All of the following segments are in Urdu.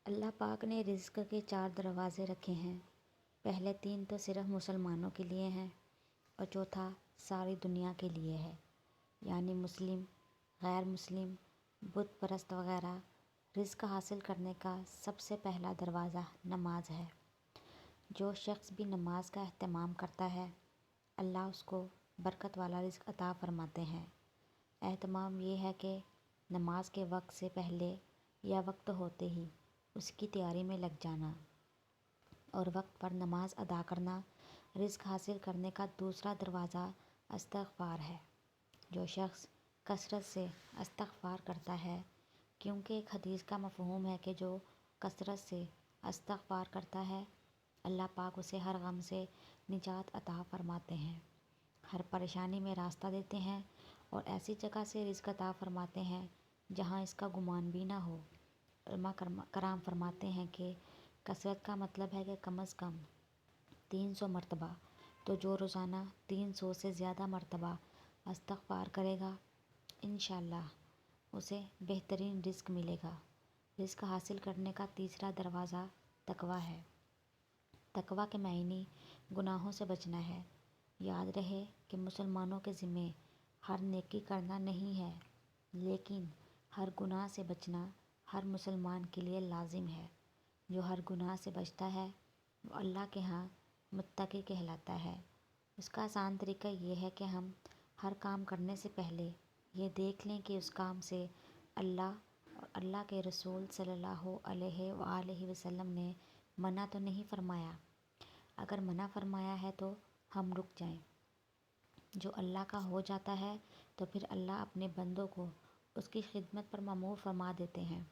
اللہ پاک نے رزق کے 4 دروازے رکھے ہیں۔ پہلے 3 تو صرف مسلمانوں کے لیے ہیں اور چوتھا ساری دنیا کے لیے ہے، یعنی مسلم، غیر مسلم، بت پرست وغیرہ۔ رزق حاصل کرنے کا سب سے پہلا دروازہ نماز ہے۔ جو شخص بھی نماز کا اہتمام کرتا ہے، اللہ اس کو برکت والا رزق عطا فرماتے ہیں۔ اہتمام یہ ہے کہ نماز کے وقت سے پہلے یا وقت ہوتے ہی اس کی تیاری میں لگ جانا اور وقت پر نماز ادا کرنا۔ رزق حاصل کرنے کا دوسرا دروازہ استغفار ہے۔ جو شخص کثرت سے استغفار کرتا ہے، کیونکہ ایک حدیث کا مفہوم ہے کہ جو کثرت سے استغفار کرتا ہے، اللہ پاک اسے ہر غم سے نجات عطا فرماتے ہیں، ہر پریشانی میں راستہ دیتے ہیں اور ایسی جگہ سے رزق عطا فرماتے ہیں جہاں اس کا گمان بھی نہ ہو۔ علماء کرام فرماتے ہیں کہ کثرت کا مطلب ہے کہ کم از کم 300 مرتبہ، تو جو روزانہ 300 سے زیادہ مرتبہ استغفار کرے گا، انشاءاللہ اسے بہترین رزق ملے گا۔ رزق حاصل کرنے کا تیسرا دروازہ تقویٰ ہے۔ تقویٰ کے معنی گناہوں سے بچنا ہے۔ یاد رہے کہ مسلمانوں کے ذمہ ہر نیکی کرنا نہیں ہے، لیکن ہر گناہ سے بچنا ہر مسلمان کے لیے لازم ہے۔ جو ہر گناہ سے بچتا ہے وہ اللہ کے ہاں متقی کہلاتا ہے۔ اس کا آسان طریقہ یہ ہے کہ ہم ہر کام کرنے سے پہلے یہ دیکھ لیں کہ اس کام سے اللہ اور اللہ کے رسول صلی اللہ علیہ وآلہ وسلم نے منع تو نہیں فرمایا۔ اگر منع فرمایا ہے تو ہم رک جائیں۔ جو اللہ کا ہو جاتا ہے تو پھر اللہ اپنے بندوں کو اس کی خدمت پر مأمور فرما دیتے ہیں۔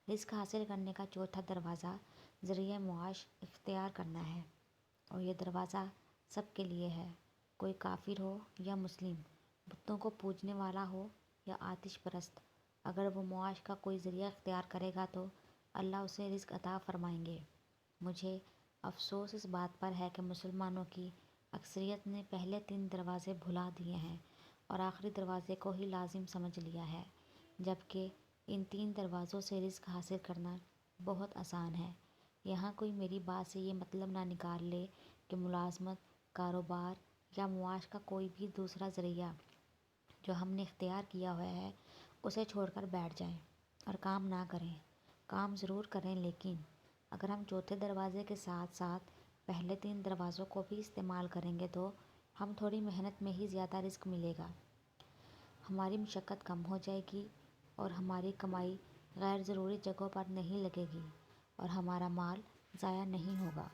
رزق حاصل کرنے کا چوتھا دروازہ ذریعہ معاش اختیار کرنا ہے، اور یہ دروازہ سب کے لیے ہے، کوئی کافر ہو یا مسلم، بتوں کو پوجنے والا ہو یا آتش پرست۔ اگر وہ معاش کا کوئی ذریعہ اختیار کرے گا تو اللہ اسے رزق عطا فرمائیں گے۔ مجھے افسوس اس بات پر ہے کہ مسلمانوں کی اکثریت نے پہلے 3 دروازے بھلا دیے ہیں اور آخری دروازے کو ہی لازم سمجھ لیا ہے، جبکہ ان 3 دروازوں سے رزق حاصل کرنا بہت آسان ہے۔ یہاں کوئی میری بات سے یہ مطلب نہ نکال لے کہ ملازمت، کاروبار یا معاش کا کوئی بھی دوسرا ذریعہ جو ہم نے اختیار کیا ہوا ہے اسے چھوڑ کر بیٹھ جائیں اور کام نہ کریں۔ کام ضرور کریں، لیکن اگر ہم چوتھے دروازے کے ساتھ ساتھ پہلے 3 دروازوں کو بھی استعمال کریں گے تو ہم تھوڑی محنت میں ہی زیادہ رزق ملے گا، ہماری مشقت کم ہو جائے گی اور ہماری کمائی غیر ضروری جگہوں پر نہیں لگے گی اور ہمارا مال ضائع نہیں ہوگا۔